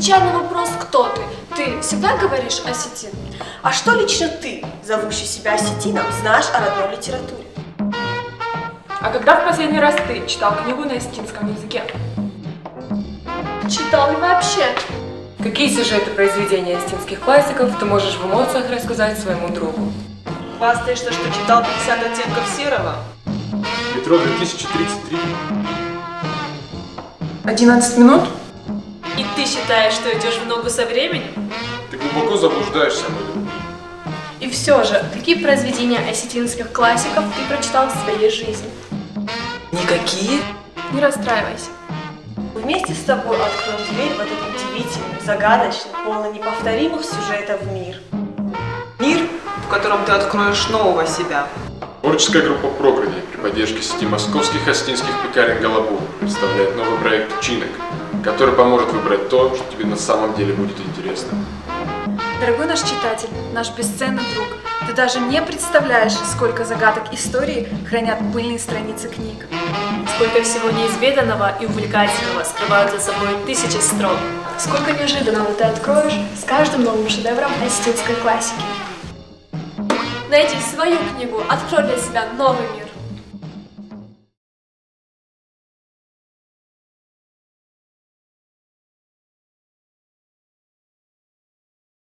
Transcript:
Отвечай на вопрос, кто ты. Ты всегда говоришь осетин? А что лично ты, зовущий себя осетином, знаешь о родной литературе? А когда в последний раз ты читал книгу на осетинском языке? Читал ли вообще? Какие сюжеты произведения осетинских классиков ты можешь в эмоциях рассказать своему другу? Хвастаешься, что читал 50 оттенков серого? Метро 2033. 11 минут? И ты считаешь, что идешь в ногу со временем? Ты глубоко заблуждаешься, мой друг. И все же, какие произведения осетинских классиков ты прочитал в своей жизни? Никакие. Не расстраивайся. Вместе с тобой откроем дверь в этот удивительный, загадочный, полный неповторимых сюжетов мир. Мир, в котором ты откроешь нового себя. Творческая группа «Програни» при поддержке сети московских осетинских пекарен «Голобу» представляет новый проект «Чинок», который поможет выбрать то, что тебе на самом деле будет интересно. Дорогой наш читатель, наш бесценный друг, ты даже не представляешь, сколько загадок истории хранят пыльные страницы книг. Сколько всего неизведанного и увлекательного скрывают за собой тысячи строк. Сколько неожиданного ты откроешь с каждым новым шедевром осетинской классики. Найди свою книгу, открой для себя новый мир.